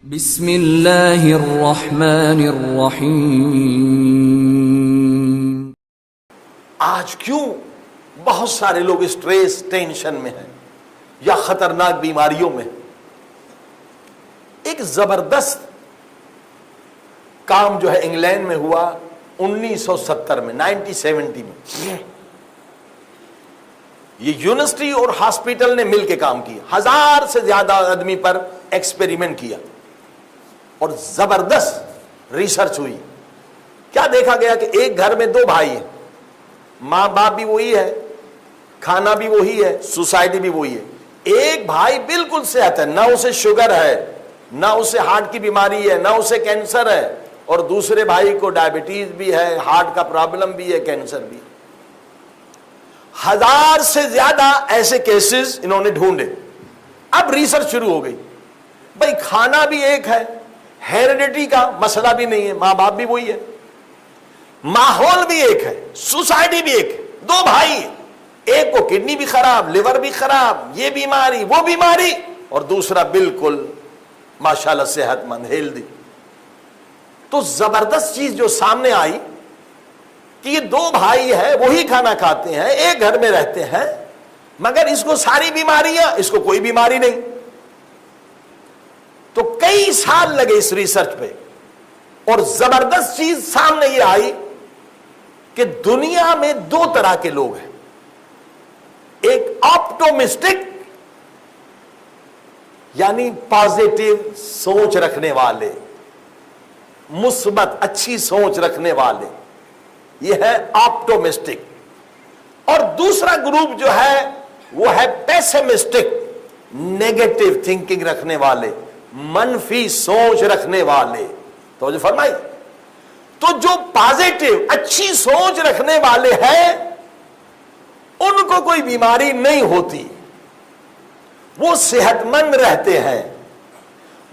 بسم اللہ الرحمن الرحیم۔ آج کیوں بہت سارے لوگ اسٹریس ٹینشن میں ہیں یا خطرناک بیماریوں میں؟ ایک زبردست کام جو ہے انگلینڈ میں ہوا 1970 میں 1970 میں، یہ یونیورسٹی اور ہاسپٹل نے مل کے کام کیا، 1000 سے زیادہ آدمی پر ایکسپیریمنٹ کیا اور زبردست ریسرچ ہوئی۔ کیا دیکھا گیا کہ ایک گھر میں 2 بھائی ہیں، ماں باپ بھی وہی ہے، کھانا بھی وہی ہے، سوسائٹی بھی وہی ہے۔ ایک بھائی بالکل صحت ہے، نہ اسے شوگر ہے، نہ اسے ہارٹ کی بیماری ہے، نہ اسے کینسر ہے، اور دوسرے بھائی کو ڈائبٹیز بھی ہے، ہارٹ کا پرابلم بھی ہے، کینسر بھی ہے۔ 1000 سے زیادہ ایسے کیسز انہوں نے ڈھونڈے۔ اب ریسرچ شروع ہو گئی، بھئی کھانا بھی ایک ہے، ہیریڈیٹی کا مسئلہ بھی نہیں ہے، ماں باپ بھی وہی ہے، ماحول بھی ایک ہے، سوسائٹی بھی ایک ہے، 2 بھائی ہیں، ایک کو کڈنی بھی خراب، لیور بھی خراب، یہ بیماری وہ بیماری، اور دوسرا بالکل ماشاءاللہ صحت مند ہیلدی۔ تو زبردست چیز جو سامنے آئی کہ یہ 2 بھائی ہیں، وہی کھانا کھاتے ہیں، ایک گھر میں رہتے ہیں، مگر اس کو ساری بیماریاں، اس کو کوئی بیماری نہیں۔ تو کئی سال لگے اس ریسرچ پہ، اور زبردست چیز سامنے یہ آئی کہ دنیا میں 2 طرح کے لوگ ہیں، ایک آپٹومسٹک یعنی پازیٹیو سوچ رکھنے والے، مثبت اچھی سوچ رکھنے والے، یہ ہے آپٹومسٹک، اور دوسرا گروپ جو ہے وہ ہے پیسمسٹک، نیگیٹو تھنکنگ رکھنے والے، منفی سوچ رکھنے والے۔ توجہ فرمائی۔ تو جو پازیٹیو اچھی سوچ رکھنے والے ہیں ان کو کوئی بیماری نہیں ہوتی، وہ صحت مند رہتے ہیں،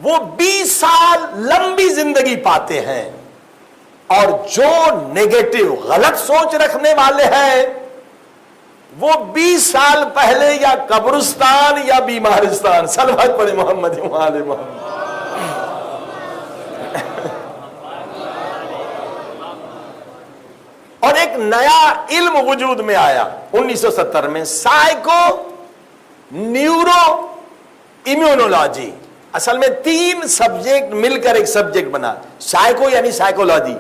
وہ 20 سال لمبی زندگی پاتے ہیں، اور جو نیگیٹو غلط سوچ رکھنے والے ہیں وہ 20 سال پہلے یا قبرستان یا بیمارستان۔ صلوات پڑھیں محمد وآل محمد۔ اور ایک نیا علم وجود میں آیا 1970 میں، سائیکو نیورو امیونولوجی۔ اصل میں 3 سبجیکٹ مل کر ایک سبجیکٹ بنا، سائیکو یعنی سائیکولوجی،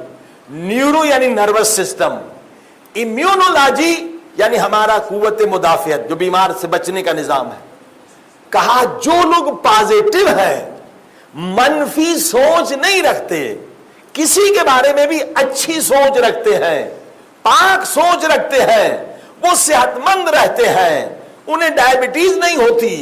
نیورو یعنی نروس سسٹم، امیونولوجی یعنی ہمارا قوت مدافعت، جو بیمار سے بچنے کا نظام ہے۔ کہا جو لوگ پازیٹیو ہیں، منفی سوچ نہیں رکھتے، کسی کے بارے میں بھی اچھی سوچ رکھتے ہیں، پاک سوچ رکھتے ہیں، وہ صحت مند رہتے ہیں، انہیں ڈائبٹیز نہیں ہوتی،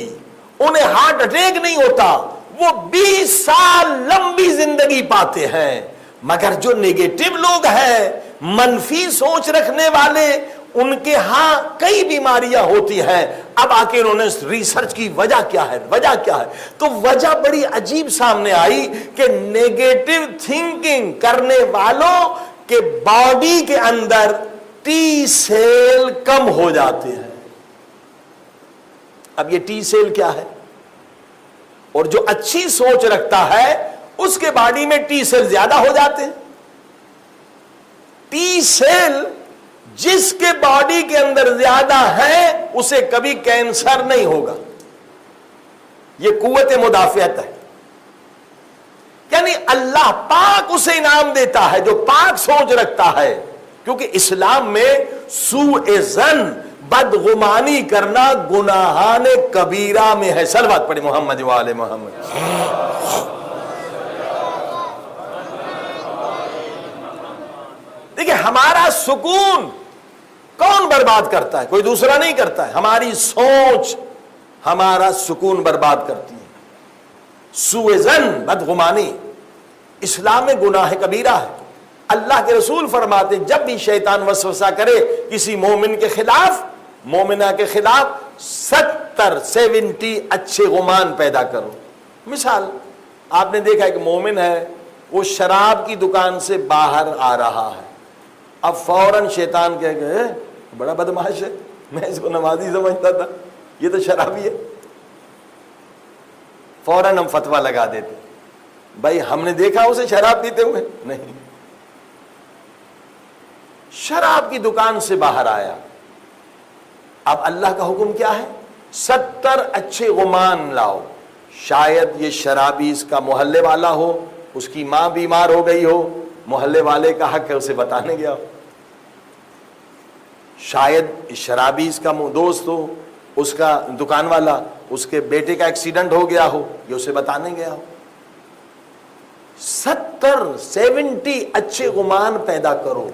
انہیں ہارٹ اٹیک نہیں ہوتا، وہ 20 سال لمبی زندگی پاتے ہیں۔ مگر جو نیگیٹو لوگ ہیں، منفی سوچ رکھنے والے، ان کے ہاں کئی بیماریاں ہوتی ہیں۔ اب آ کے انہوں نے ریسرچ کی وجہ کیا ہے، وجہ کیا ہے؟ تو وجہ بڑی عجیب سامنے آئی کہ نیگیٹو تھنکنگ کرنے والوں کے باڈی کے اندر ٹی سیل کم ہو جاتے ہیں۔ اب یہ ٹی سیل کیا ہے؟ اور جو اچھی سوچ رکھتا ہے اس کے باڈی میں ٹی سیل زیادہ ہو جاتے ہیں۔ ٹی سیل جس کے باڈی کے اندر زیادہ ہے اسے کبھی کینسر نہیں ہوگا، یہ قوت مدافعت ہے۔ یعنی اللہ پاک اسے انعام دیتا ہے جو پاک سوچ رکھتا ہے، کیونکہ اسلام میں سوء ظن، بدگمانی کرنا گناہان کبیرہ میں ہے۔ صلوات پڑھیں محمد وآل محمد۔ دیکھیں ہمارا سکون کون برباد کرتا ہے؟ کوئی دوسرا نہیں کرتا ہے، ہماری سوچ ہمارا سکون برباد کرتی ہے۔ سوء ظن، بدگمانی اسلام میں گناہ کبیرہ ہے۔ اللہ کے رسول فرماتے ہیں جب بھی شیطان وسوسہ کرے کسی مومن کے خلاف، مومنہ کے خلاف، 70 اچھے گمان پیدا کرو۔ مثال آپ نے دیکھا کہ مومن ہے، وہ شراب کی دکان سے باہر آ رہا ہے، اب فوراً شیطان کہہ گئے بڑا بدمعاش ہے، میں اس کو نمازی سمجھتا تھا، یہ تو شرابی ہے۔ فوراً ہم فتویٰ لگا دیتے بھائی ہم نے دیکھا اسے شراب پیتے ہوئے نہیں. شراب کی دکان سے باہر آیا. اب اللہ کا حکم کیا ہے؟ 70 اچھے غمان لاؤ. شاید یہ شرابی اس کا محلے والا ہو, اس کی ماں بیمار ہو گئی ہو, محلے والے کا حق ہے اسے بتانے گیا ہو. شاید شرابی اس کا دوست ہو, اس کا دکان والا, اس کے بیٹے کا ایکسیڈنٹ ہو گیا ہو, یہ اسے بتانے گیا ہو. 70 اچھے گمان پیدا کرو.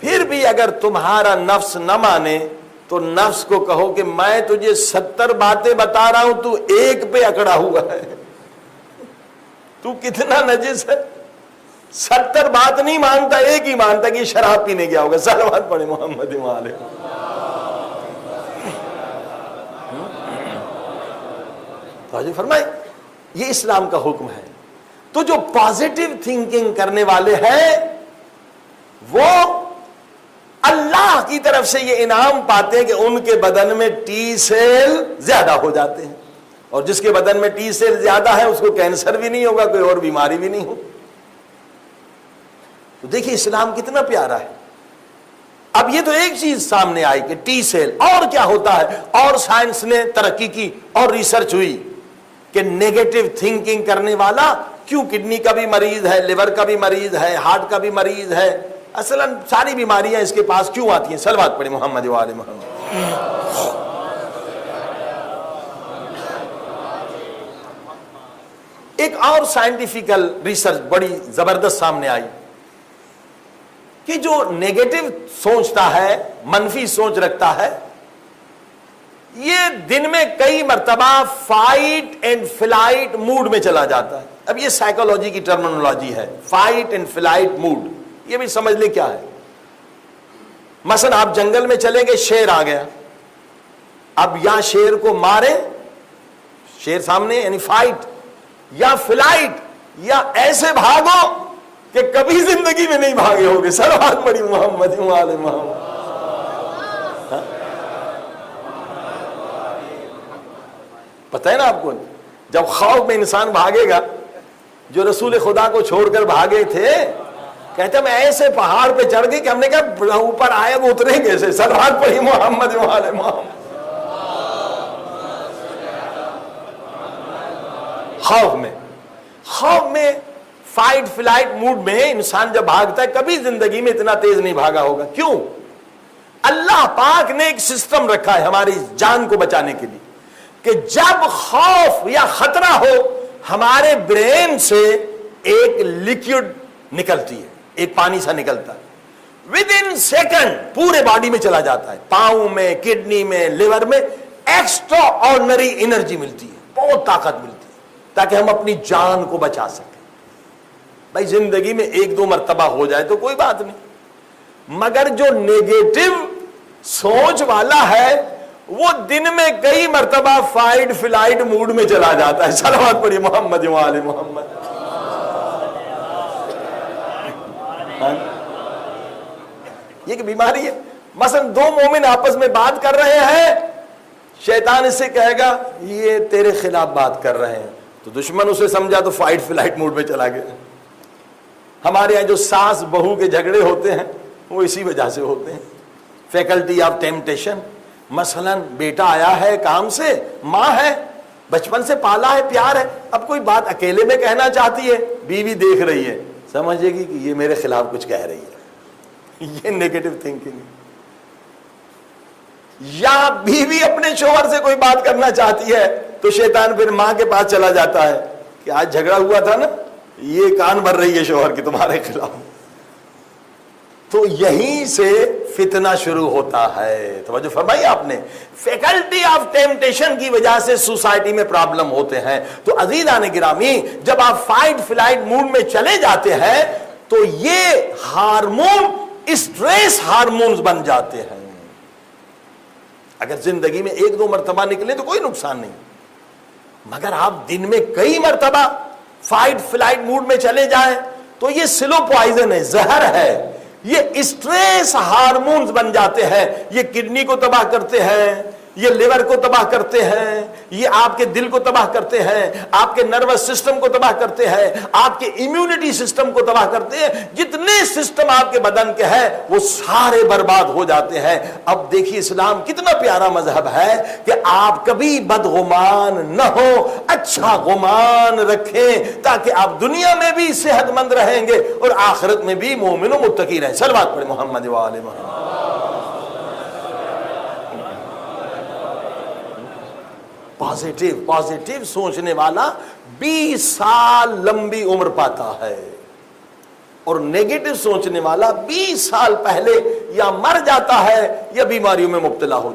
پھر بھی اگر تمہارا نفس نہ مانے تو نفس کو کہو کہ میں تجھے 70 باتیں بتا رہا ہوں, تو ایک پہ اکڑا ہوا ہے, تو کتنا نجس ہے. 70 بات نہیں مانتا, ایک ہی مانتا کہ شراب پینے گیا ہوگا. صلوات پڑھے محمد علیہ. توجہ فرمائے, یہ اسلام کا حکم ہے. تو جو پازیٹیو تھنکنگ کرنے والے ہیں وہ اللہ کی طرف سے یہ انعام پاتے ہیں کہ ان کے بدن میں ٹی سیل زیادہ ہو جاتے ہیں, اور جس کے بدن میں ٹی سیل زیادہ ہے اس کو کینسر بھی نہیں ہوگا, کوئی اور بیماری بھی نہیں ہو. تو دیکھیے اسلام کتنا پیارا ہے. اب یہ تو ایک چیز سامنے آئی کہ ٹی سیل, اور کیا ہوتا ہے, اور سائنس نے ترقی کی اور ریسرچ ہوئی کہ نیگیٹو تھنکنگ کرنے والا کیوں کڈنی کا بھی مریض ہے, لیور کا بھی مریض ہے, ہارٹ کا بھی مریض ہے, اصلا ساری بیماریاں اس کے پاس کیوں آتی ہیں. صلوات پڑھیں محمد و آل محمد. ایک اور سائنٹیفیکل ریسرچ بڑی زبردست سامنے آئی کہ جو نیگیٹو سوچتا ہے, منفی سوچ رکھتا ہے, یہ دن میں کئی مرتبہ فائٹ اینڈ فلائٹ موڈ میں چلا جاتا ہے. اب یہ سائیکولوجی کی ٹرمنالوجی ہے, فائٹ اینڈ فلائٹ موڈ. یہ بھی سمجھ لیں کیا ہے. مثلا آپ جنگل میں چلے گئے, شیر آ گیا, اب یا شیر کو مارے, شیر سامنے یعنی فائٹ, یا فلائٹ, یا ایسے بھاگو کہ کبھی زندگی میں نہیں بھاگے ہوگے. صلوات پڑھی محمد و آل محمد. پتہ ہے نا آپ کو, جب خوف میں انسان بھاگے گا, جو رسول خدا کو چھوڑ کر بھاگے تھے, کہتے ہم ایسے پہاڑ پہ چڑھ گئے کہ ہم نے کہا اوپر آئے وہ اتریں کیسے. صلوات پڑھی محمد و آل محمد. خوف میں فائٹ فلائٹ موڈ میں انسان جب بھاگتا ہے, کبھی زندگی میں اتنا تیز نہیں بھاگا ہوگا. کیوں؟ اللہ پاک نے ایک سسٹم رکھا ہے ہماری جان کو بچانے کے لیے کہ جب خوف یا خطرہ ہو, ہمارے برین سے ایک لیکوڈ نکلتی ہے, ایک پانی سا نکلتا ہے, ود ان سیکنڈ پورے باڈی میں چلا جاتا ہے, پاؤں میں, کڈنی میں, لیور میں ایکسٹرا آرڈنری انرجی ملتی ہے, بہت طاقت ملتی ہے, تاکہ ہم اپنی جان کو بچا سکیں. بھائی زندگی میں 1-2 مرتبہ ہو جائے تو کوئی بات نہیں, مگر جو نیگیٹو سوچ والا ہے وہ دن میں کئی مرتبہ فائٹ فلائٹ موڈ میں چلا جاتا ہے. صلوات پڑھی محمد و آل محمد. یہ ایک بیماری ہے. مثلا 2 مومن آپس میں بات کر رہے ہیں, شیطان اس سے کہے گا یہ تیرے خلاف بات کر رہے ہیں, تو دشمن اسے سمجھا تو فائٹ فلائٹ موڈ میں چلا گیا. ہمارے یہاں جو ساس بہو کے جھگڑے ہوتے ہیں وہ اسی وجہ سے ہوتے ہیں. Faculty of temptation. مثلا بیٹا آیا ہے کام سے, ماں ہے, بچپن سے پالا ہے, پیار ہے, اب کوئی بات اکیلے میں کہنا چاہتی ہے, بیوی دیکھ رہی ہے, سمجھے گی کہ یہ میرے خلاف کچھ کہہ رہی ہے. یہ نیگیٹو تھنکنگ ہے. یا بیوی اپنے شوہر سے کوئی بات کرنا چاہتی ہے تو شیطان پھر ماں کے پاس چلا جاتا ہے کہ آج جھگڑا ہوا تھا نا, یہ کان بھر رہی ہے شوہر کی تمہارے خلاف. تو یہیں سے فتنہ شروع ہوتا ہے. توجہ فرمائی آپ نے. فیکلٹی آف ٹیمپٹیشن کی وجہ سے سوسائٹی میں پرابلم ہوتے ہیں. تو عزیزان گرامی, جب آپ فائٹ فلائٹ موڈ میں چلے جاتے ہیں تو یہ ہارمون اسٹریس ہارمونز بن جاتے ہیں. اگر زندگی میں 1-2 مرتبہ نکلے تو کوئی نقصان نہیں, مگر آپ دن میں کئی مرتبہ فائٹ فلائٹ موڈ میں چلے جائیں تو یہ سلو پوائزن ہے, زہر ہے. یہ اسٹریس ہارمونز بن جاتے ہیں, یہ کڈنی کو تباہ کرتے ہیں, یہ لیور کو تباہ کرتے ہیں، یہ آپ کے دل کو تباہ کرتے ہیں، آپ کے نروس سسٹم کو تباہ کرتے ہیں، آپ کے امیونٹی سسٹم کو تباہ کرتے ہیں، جتنے سسٹم آپ کے بدن کے ہیں وہ سارے برباد ہو جاتے ہیں۔ اب دیکھیے اسلام کتنا پیارا مذہب ہے کہ آپ کبھی بدگمان نہ ہو، اچھا گمان رکھیں تاکہ آپ دنیا میں بھی صحت مند رہیں گے اور آخرت میں بھی مومن و متقی رہیں۔ صلوات پڑھیں محمد و آل محمد۔ پازیٹیو سوچنے والا 20 سال لمبی عمر پاتا ہے، اور نیگیٹو سوچنے والا 20 سال پہلے یا مر جاتا ہے یا بیماریوں میں مبتلا ہو جاتا ہے۔